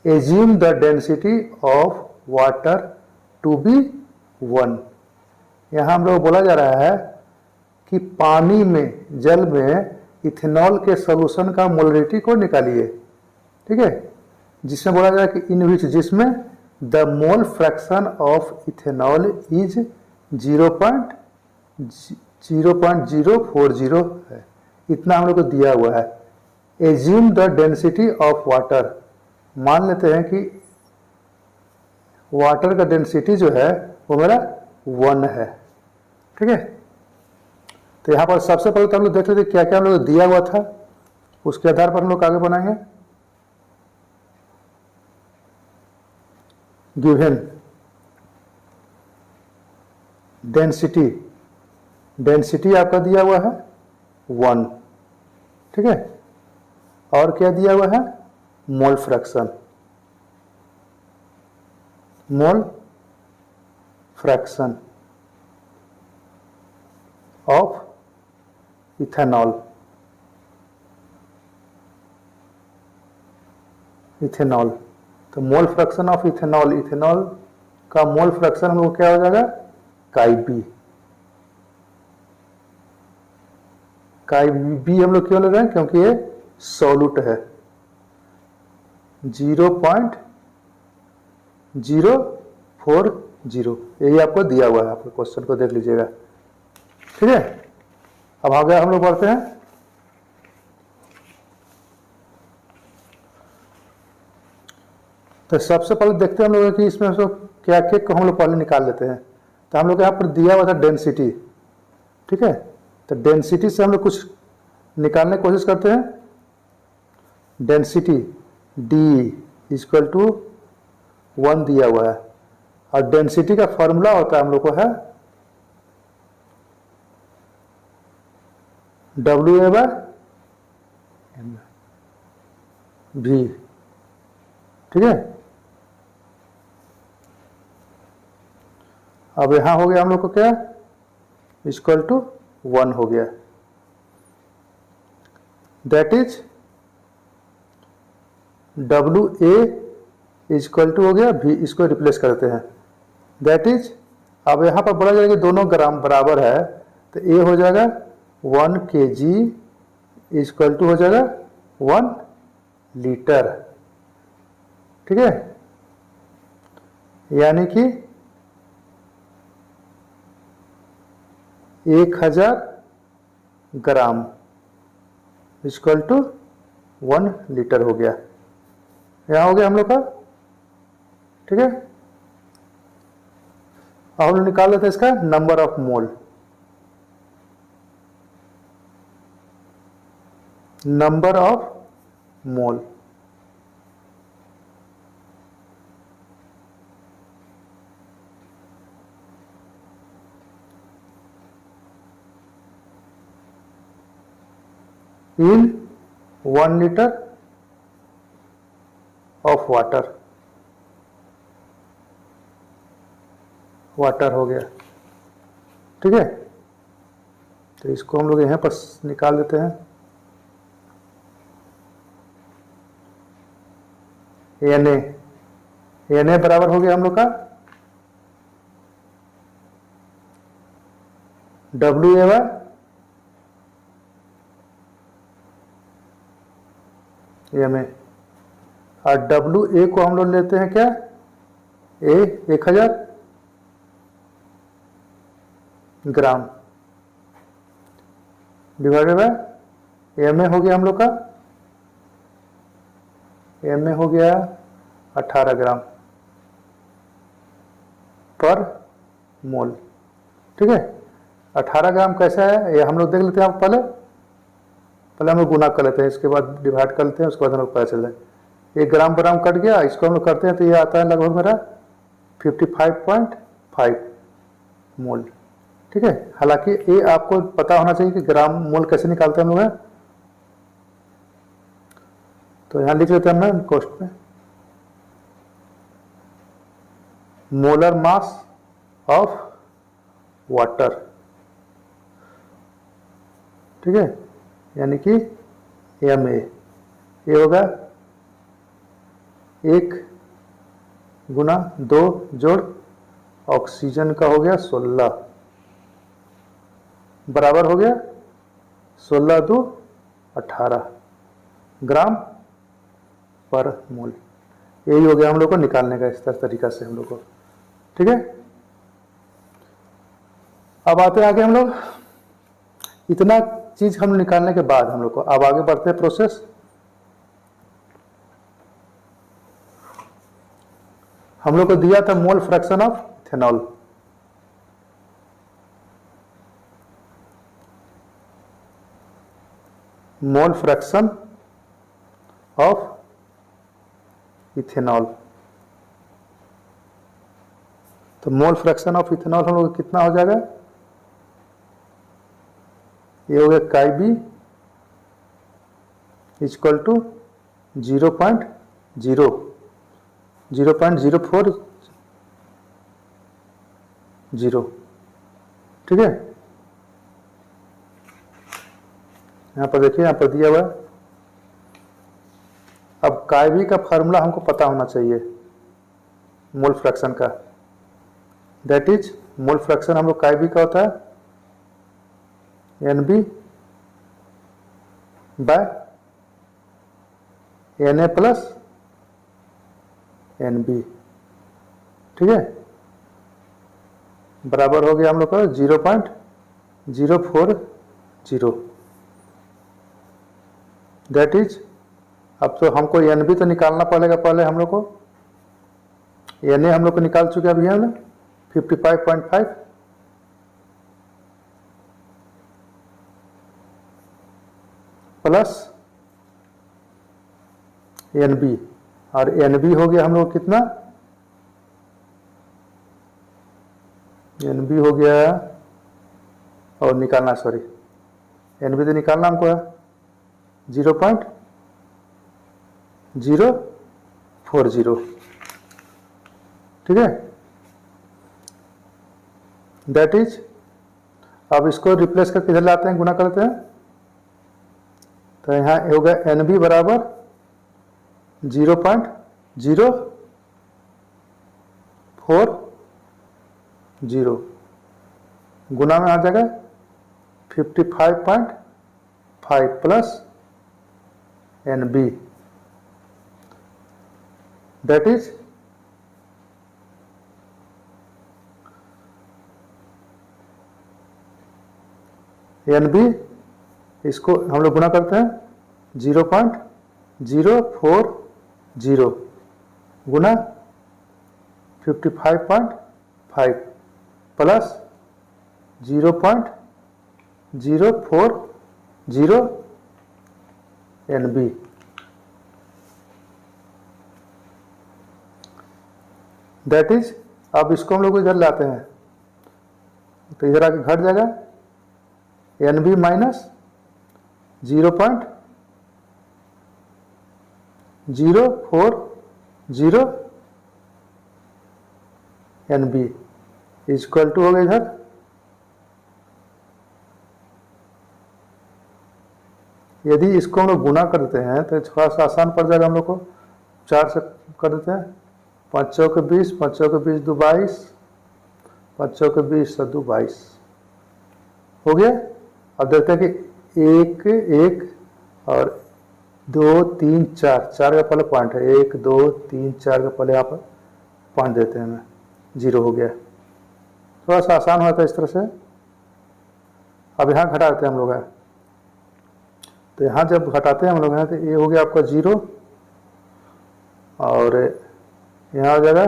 assume the density of water to be 1। यहाँ हम लोग बोला जा रहा है कि पानी में, जल में इथेनॉल के सॉल्यूशन का मोलरिटी को निकालिए। ठीक है, जिसमें बोला जा रहा है कि इन विच, जिसमें the mole fraction of ethanol is 0.040 है, इतना हम लोग को दिया हुआ है। Assume the density of water, मान लेते हैं कि वाटर का डेंसिटी जो है वो मेरा 1 है। ठीक है, तो यहाँ पर सबसे पहले तो हम लोग देख लेते क्या क्या हम लोग दिया हुआ था, उसके आधार पर हम लोग आगे बनाएंगे। गिवन डेंसिटी, डेंसिटी आपका दिया हुआ है 1। ठीक है, और क्या दिया हुआ है, mole fraction, mole fraction of ethanol, ethanol, तो mole fraction of ethanol, ethanol का मोल फ्रैक्शन हम लोग क्या हो जाएगा, काई बी। काई बी हम लोग क्यों ले रहे हैं, क्योंकि ये सॉल्यूट है। 0.040, यही आपको दिया हुआ है, आपके क्वेश्चन को देख लीजिएगा। ठीक है, अब आगे हम लोग बढ़ते हैं। तो सबसे पहले देखते हैं हम लोग कि इसमें से क्या क्या को हम लोग पहले निकाल लेते हैं। तो हम लोग यहाँ पर दिया हुआ था डेंसिटी। ठीक है, तो डेंसिटी से हम लोग कुछ निकालने की कोशिश करते हैं। डेंसिटी डी इक्वल टू 1 दिया हुआ है, और डेंसिटी का फॉर्मूला होता है हम लोग को है WA/V। ठीक है, अब यहां हो गया हम लोग को क्या, इक्वल टू 1 हो गया, that is WA equal to हो गया V, इसको रिप्लेस करते हैं, दैट इज, अब यहां पर बोला जाएगा कि दोनों ग्राम बराबर है, तो A हो जाएगा 1 kg इक्वल टू हो जाएगा 1 लीटर। ठीक है, यानी कि 1000 ग्राम इक्वल टू 1 लीटर हो गया। यहां हो गया हम लोग का। ठीक है, अब हम लोग निकाल लेते हैं इसका number of mole. Number of mole, in 1 litre of water, water हो गया। ठीक है, तो इसको हम लोग यहाँ पर निकाल देते हैं। एन ए बराबर हो गया हम लोग का W A by M A, और डब्ल्यू ए को हम लोग लेते हैं क्या, A 1000 gram divided by M A हो गया हम लोग का, एम ए हो गया 18 ग्राम पर मोल। ठीक है, 18 ग्राम कैसा है ये हम लोग देख लेते हैं। आप पहले हम लोग गुना कर लेते हैं, इसके बाद डिवाइड कर लेते हैं, उसके बाद हम लोग पता चल जाए। 1 ग्राम ग्राम कट गया, इसको हम लोग करते हैं तो ये आता है लगभग मेरा 55.5 मोल। ठीक है, हालांकि ये आपको पता होना चाहिए कि ग्राम मोल कैसे निकालते हैं हम लोग। तो यहां लिख लेते हैं हम कॉस्ट में मोलर मास ऑफ वाटर। ठीक है, यानी कि एम ए, ये होगा 1 गुना 2 जोड़ ऑक्सीजन का हो गया 16 बराबर हो गया 16 2 18 ग्राम पर मोल। यही हो गया हम लोग को निकालने का इस तरीका से हम लोग को। ठीक है, अब आते हैं आगे हम लोग। इतना चीज हम निकालने के बाद हम लोग को अब आगे बढ़ते हैं प्रोसेस। हम लोग को दिया था मोल fraction of ethanol. Mole fraction of ethanol, तो मोल फ्रैक्शन ऑफ इथेनॉल हम लोग कितना हो जाएगा, ये हो गया काई बी इक्वल टू 0.040। ठीक है, यहां पर देखिए, यहां पर दिया हुआ है। अब काई बी का फार्मूला हमको पता होना चाहिए मोल फ्रैक्शन का। दैट इज मोल फ्रैक्शन हम लोग काई बी का होता है N B by N A plus N B. ठीक है, बराबर हो गया हम लोग का 0.040। दैट इज, अब तो हमको एन बी तो निकालना पड़ेगा पहले हम लोग को। एन ए हम लोग को निकाल चुके अभी हम 55.5 प्लस एन बी, और एन बी हो गया हम लोग कितना, एन बी हो गया, और निकालना सॉरी एन बी तो निकालना हमको है 0.040। ठीक है, दैट इज, अब इसको रिप्लेस करके इधर लाते हैं, गुना करते हैं, तो यहाँ होगा एन बी बराबर 0.040 गुना में आ जाएगा 55.5 plus N B, that is N B, इसको हम लोग गुना करते हैं 0.040 गुना 55.5 plus 0.040 N B. That is, अब इसको हम लोग इधर लाते हैं तो इधर आके घट जाएगा N B minus 0.040 N B equal to हो गया इधर, यदि इसको हम लोग गुना करते हैं तो थोड़ा सा आसान पड़ जाएगा हम लोग को। 4 से कर देते हैं, 5 चौके 20, 5 चौके 20 दो 22, 5 चौके 20 और 2 22 हो गया। अब देखते हैं कि 1 1 और 2 3 4, 4 का पहले पॉइंट है, 1 2 3 4 का पहले यहाँ पर पॉइंट देते हैं, हमें 0 हो गया। थोड़ा सा आसान होता है इस तरह से। अब यहाँ घटा देते हैं हम लोग है, तो यहाँ जब घटाते हैं हम लोग हैं तो ये हो गया आपका 0 और यहाँ हो जाएगा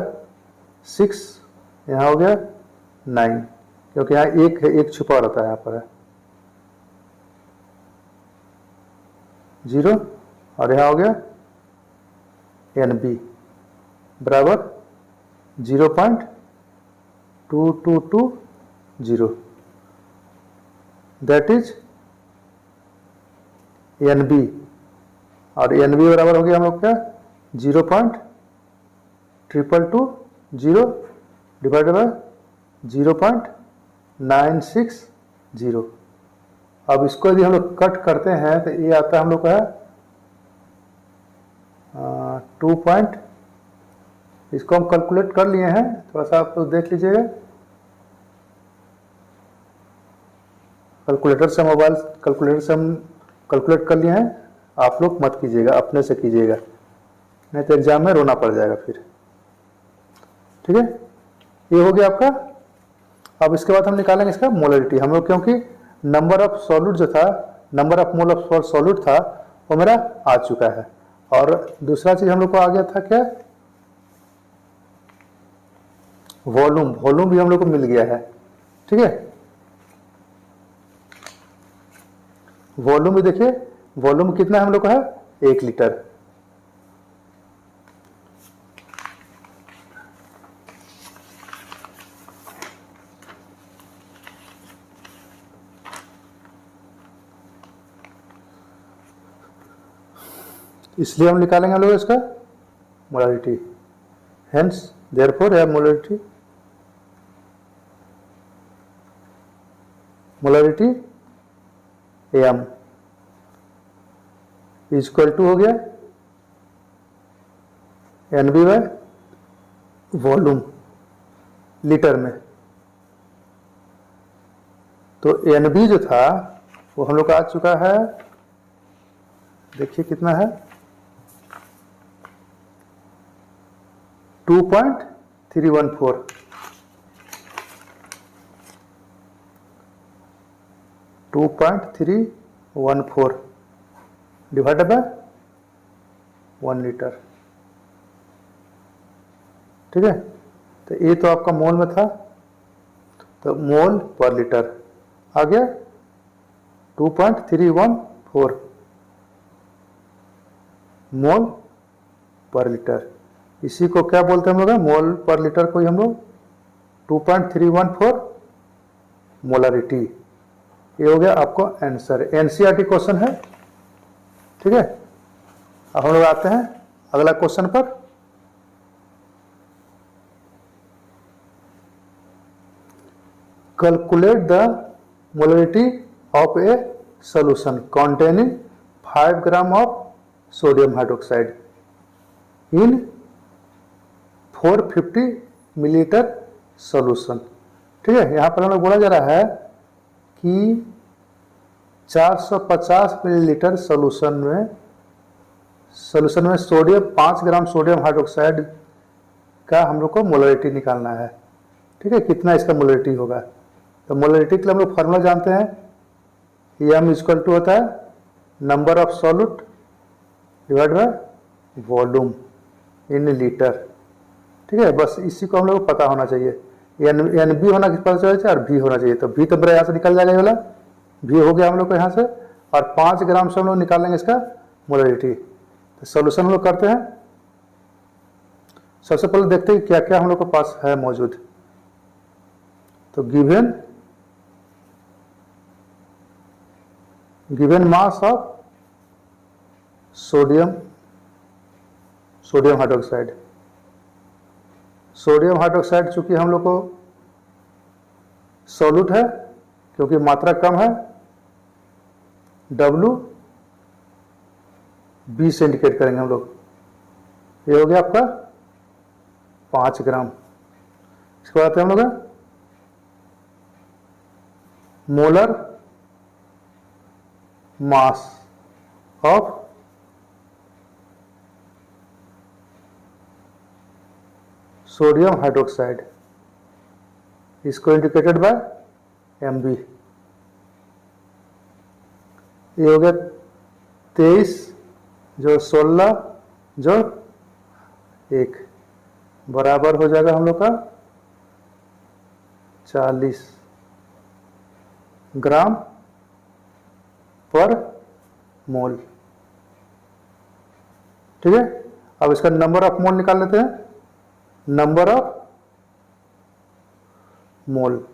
6, यहाँ हो गया 9, क्योंकि यहाँ एक है, एक छुपा रहता है यहाँ पर है 0 और यहाँ हो गया NB बराबर 0.2220, दैट इज NB और NB बराबर हो गया हम लोग क्या 0.2220 डिवाइडेड बाय 0.960। अब इसको यदि हम लोग कट करते हैं तो ये आता है हम लोग का है 2 पॉइंट, इसको हम कैलकुलेट कर लिए हैं, थोड़ा सा आप लोग देख लीजिएगा। कैलकुलेटर से, मोबाइल कैलकुलेटर से हम कैलकुलेट कर लिए हैं, आप लोग मत कीजिएगा, अपने से कीजिएगा, नहीं तो एग्जाम में रोना पड़ जाएगा फिर। ठीक है, ये हो गया आपका। अब इसके बाद हम निकालेंगे इसका मोलरिटी हम लोग, क्योंकि नंबर ऑफ सॉल्यूट जो था, number of mole of solute था वो मेरा आ चुका है। और दूसरा चीज हम लोग को आ गया था क्या, वॉल्यूम, वॉल्यूम भी हम लोग को मिल गया है। ठीक है, वॉल्यूम भी देखिए, वॉल्यूम कितना हम लोग का है 1 लीटर। इसलिए हम निकालेंगे हम लोग इसका मोलरिटी, हेंस देयरफॉर है मोलरिटी M इक्वल टू हो गया NB बाय वॉल्यूम लीटर में। तो NB जो था वो हम लोग का आ चुका है, देखिए कितना है 2.314, 2.314 डिवाइडेड बाय 1 लीटर। ठीक है, तो ये तो आपका मोल में था, तो मोल पर लीटर आ गया 2.314 मोल पर लीटर। इसी को क्या बोलते हैं हम लोग, मोल पर लीटर को ही हम लोग 2.314 मोलरिटी। ये हो गया आपको आंसर, NCERT क्वेश्चन है। ठीक है, अब हम लोग आते हैं अगला क्वेश्चन पर। Calculate the molarity of a solution containing 5 gram of sodium hydroxide in 450 millilitre solution. ठीक है, यहाँ पर हम लोग बोला जा रहा है कि 450 मिलीलीटर सॉल्यूशन में सोडियम 5 ग्राम सोडियम हाइड्रोक्साइड का हम लोग को मोलरिटी निकालना है। ठीक है, कितना इसका मोलरिटी होगा, तो मोलरिटी के लिए हम लोग फार्मूला जानते हैं, M इक्वल टू होता है number of solute divide by volume in litre. ठीक है, बस इसी को हम लोग को पता होना चाहिए, NB होना पता चाहिए और V होना चाहिए। तो V तो मेरा यहाँ से निकल जाएगा, ये वाला V हो गया हम लोग को यहाँ से, और 5 ग्राम से हम लोग निकालेंगे इसका मोलरिटी। तो सॉल्यूशन हम लोग करते हैं। सबसे पहले देखते हैं क्या क्या हम लोग के पास है मौजूद। तो given mass of sodium hydroxide, sodium hydroxide चूंकि हम लोग को सॉल्यूट है क्योंकि मात्रा कम है, W B से इंडिकेट करेंगे हम लोग, ये हो गया आपका 5 ग्राम। इसके बाद हम लोग molar mass of sodium hydroxide, इसको इंडिकेटेड बाय MB। ये हो गया 23 जो 16 जो 1 बराबर हो जाएगा हम लोग का 40 ग्राम पर मोल। ठीक है, अब इसका नंबर ऑफ मोल निकाल लेते हैं। Number of mole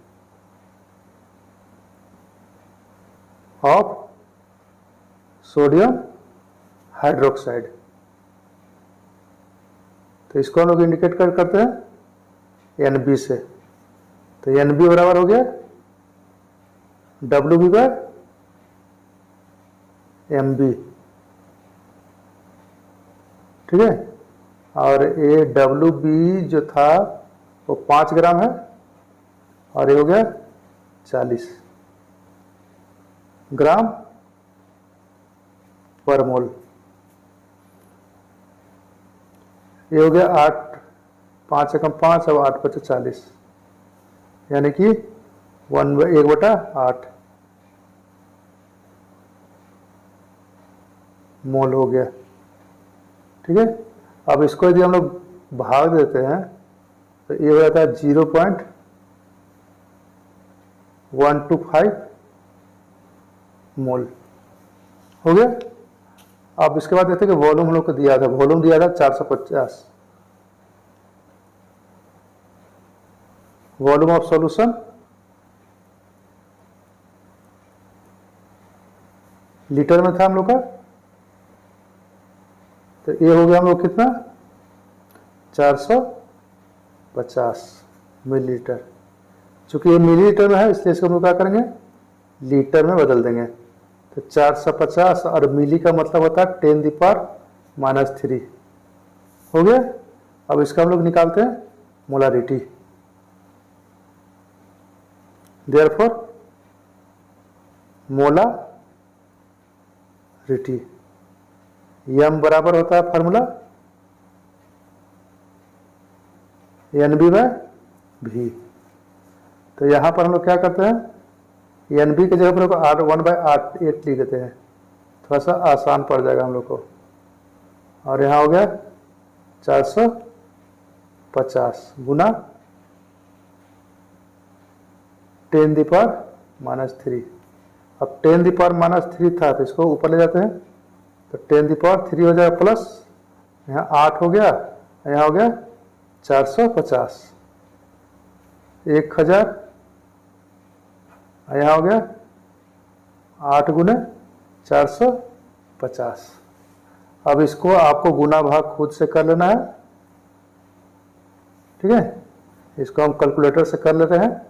of sodium hydroxide, तो इसको हम लोग इंडिकेट करते हैं NB से। तो NB बराबर हो गया WB बाय MB। ठीक है, और ये WB जो था वो 5 ग्राम है और ये हो गया 40 ग्राम पर मोल। ये हो गया 8, 5 एकम 5 और 8 × 40, यानी कि 1/8 मोल हो गया। ठीक है, अब इसको यदि हम लोग भाग देते हैं तो ये हो जाता है 0.125 मोल हो गया। अब इसके बाद देखते हैं कि वॉल्यूम हम लोग को दिया था, वॉल्यूम दिया था 450। वॉल्यूम ऑफ सॉल्यूशन लीटर में था हम लोग का, तो ये हो गया हम लोग कितना 450 मिलीलीटर। चूंकि ये मिलीलीटर में है इसलिए इसको हम लोग क्या करेंगे लीटर में बदल देंगे। तो 450 और मिली का मतलब होता है 10⁻³ हो गया। अब इसका हम लोग निकालते हैं मोलारिटी। देयरफॉर मोलारिटी M बराबर होता है फार्मूला NB/V। तो यहां पर हम लोग क्या करते हैं NB के जगह पर 1/8 लिख देते हैं, थोड़ा सा आसान पड़ जाएगा हम लोग को। और यहाँ हो गया 450 गुना 10⁻³ अब 10⁻³ था तो इसको ऊपर ले जाते हैं, तो 10⁻³ हो जाएगा प्लस, यहाँ 8 हो गया, यहाँ हो गया 450, 1000, यहाँ हो गया 8 × 450। अब इसको आपको गुना भाग खुद से कर लेना है। ठीक है, इसको हम कैलकुलेटर से कर लेते हैं।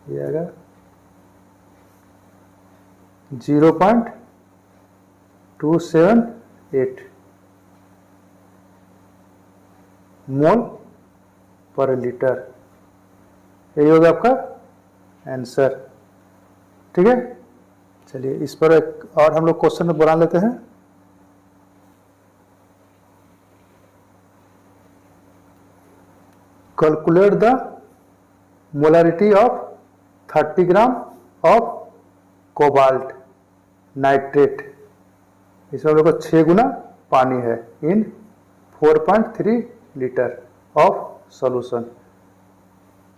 ये आएगा 0.278 मोल पर लीटर। यही होगा आपका आंसर। ठीक है, चलिए इस पर एक और हम लोग क्वेश्चन बना लेते हैं। Calculate the molarity of 30 gram of cobalt nitrate. इसमें हम लोग को 6 गुना पानी है इन 4.3 litre of solution.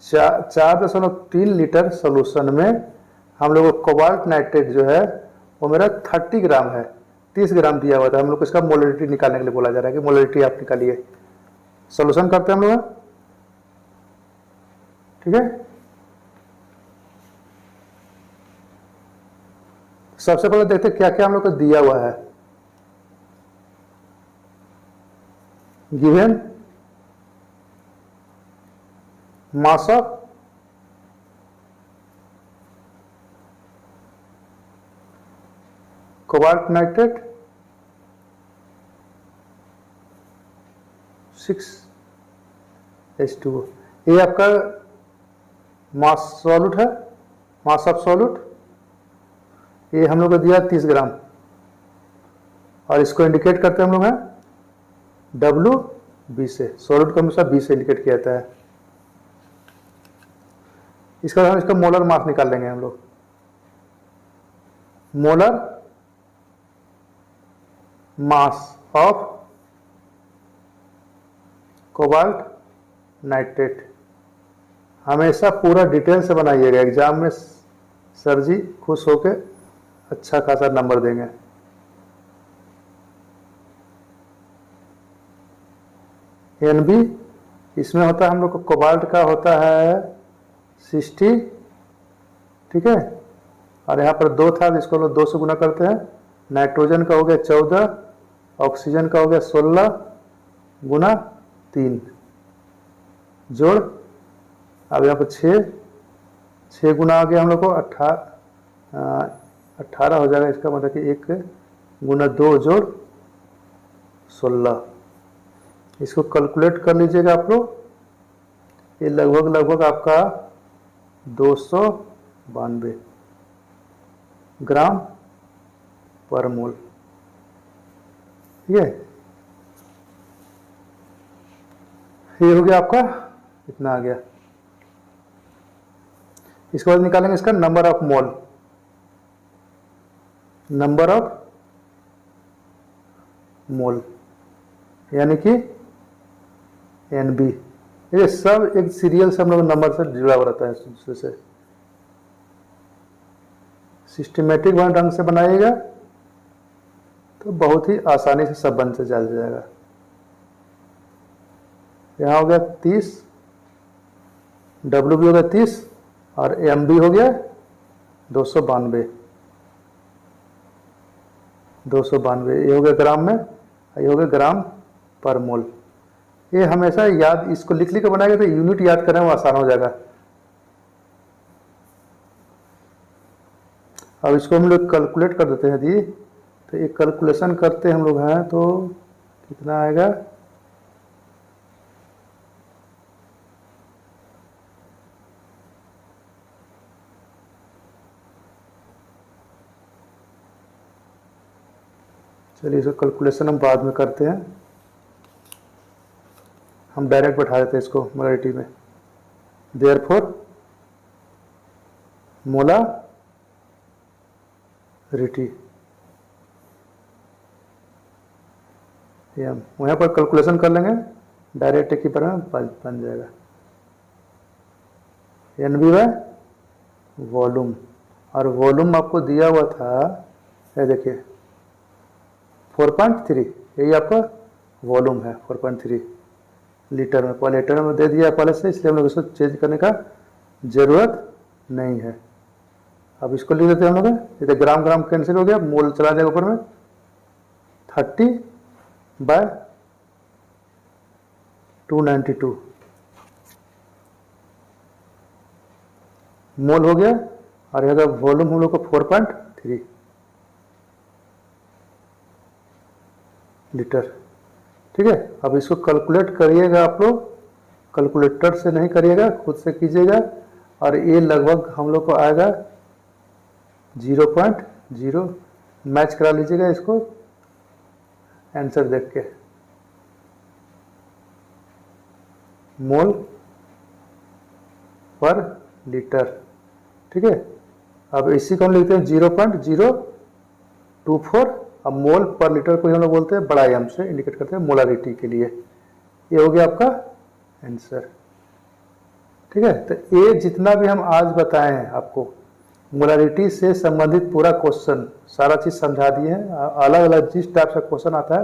4.3 litre solution में हम लोग को कोबाल्ट नाइट्रेट जो है वो मेरा 30 ग्राम है, 30 ग्राम दिया हुआ था। हम लोग को इसका मोलारिटी निकालने के लिए बोला जा रहा है कि मोलारिटी आप निकालिए। सॉल्यूशन करते हैं हम लोग। ठीक है, सबसे पहले देखते हैं क्या क्या हम लोग को दिया हुआ है। Given mass of cobalt nitrate 6H2O। ये आपका मास सॉल्यूट है, मास ऑफ सॉल्यूट। ये हम लोग को दिया 30 ग्राम और इसको इंडिकेट करते हैं हम लोग हैं W B से। सॉल्यूट को हमेशा B से इंडिकेट किया जाता है। इसका हम इसका मोलर मास निकाल लेंगे हम लोग। Molar mass of cobalt nitrate. हमेशा पूरा डिटेल से बनाइएगा, एग्जाम में सर जी खुश होके अच्छा खासा नंबर देंगे। NB इसमें होता है हम लोग को कोबाल्ट का होता है 60, ठीक है, और यहाँ पर 2 था, इसको लोग 2 से गुना करते हैं। नाइट्रोजन का हो गया 14, ऑक्सीजन का हो गया 16 गुना 3 जोड़, अब यहाँ पर 6 गुना आ गया हम लोग को 18 हो जाएगा। इसका मतलब कि 1 गुना 2 जोड़ 16। इसको कैलकुलेट कर लीजिएगा आप लोग। ये लगभग आपका 292 ग्राम पर मोल, ठीक है। ये हो गया आपका, इतना आ गया। इसके बाद निकालेंगे इसका number of mole. Number of मोल यानी कि NB। ये सब एक सीरियल से हम लोग नंबर से जुड़ा हुआ रहता है, दूसरे से। सिस्टमेटिक ढंग से बनाइएगा तो बहुत ही आसानी से सब बन से चल जाएगा। यहाँ हो गया 30, W भी हो गया 30 और MB हो गया 292। ये हो गया ग्राम में, ये हो गया ग्राम पर मोल। ये हमेशा याद, इसको लिख के बनाएगा तो यूनिट याद करने में आसान हो जाएगा। अब इसको हम लोग कैलकुलेट कर देते हैं जी। तो एक कैलकुलेशन करते हम लोग हैं तो कितना आएगा, चलिए इसका कैलकुलेशन हम बाद में करते हैं। हम डायरेक्ट बैठा देते हैं इसको मोलारिटी में। देयरफॉर मोलारिटी हम वहाँ पर कैलकुलेशन कर लेंगे, डायरेक्ट एक ही पर बन जाएगा। NB बाय वॉल्यूम, और वॉल्यूम आपको दिया हुआ था, ये देखिए 4.3, यही आपका वॉल्यूम है 4.3 लीटर में। पहले लीटर में दे दिया पहले से, इसलिए हम लोग इसको चेंज करने का जरूरत नहीं है। अब इसको लिख देते हैं हम लोग। ये तो ग्राम ग्राम कैंसिल हो गया, मोल चला जाएगा ऊपर में। 30/292 मोल हो गया, और यहाँ का वॉल्यूम हम लोग को 4.3 लीटर, ठीक है। अब इसको कैलकुलेट करिएगा आप लोग, कैलकुलेटर से नहीं करिएगा, खुद से कीजिएगा। और ये लगभग हम लोग को आएगा 0.0, मैच करा लीजिएगा इसको आंसर देख के। मोल पर लीटर, ठीक है। अब इसी को हम लिखते हैं 0.024। अब मोल पर लीटर को हम लोग बोलते हैं बड़ा एम से इंडिकेट करते हैं मोलारिटी के लिए। ये हो गया आपका आंसर, ठीक है। तो ये जितना भी हम आज बताए हैं आपको मोलारिटी से संबंधित पूरा क्वेश्चन, सारा चीज़ समझा दिए हैं। अलग अलग जिस टाइप का क्वेश्चन आता है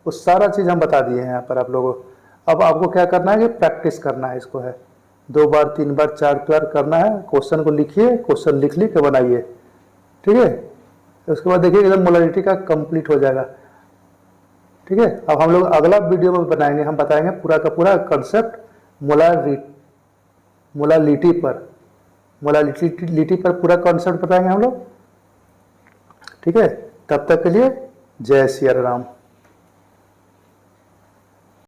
वो सारा चीज़ हम बता दिए हैं यहाँ पर आप लोगों को। अब आपको क्या करना है कि प्रैक्टिस करना है, इसको है 2 बार 3 बार 4 बार करना है। क्वेश्चन को लिखिए, क्वेश्चन लिख के बनाइए, ठीक है। उसके बाद देखिए एकदम मोलारिटी का कंप्लीट हो जाएगा, ठीक है। अब हम लोग अगला वीडियो में बनाएंगे, हम बताएंगे पूरा का पूरा कंसेप्ट मोलालिटी पर पूरा कॉन्सेप्ट बताएंगे हम लोग, ठीक है। तब तक के लिए जय सिया राम।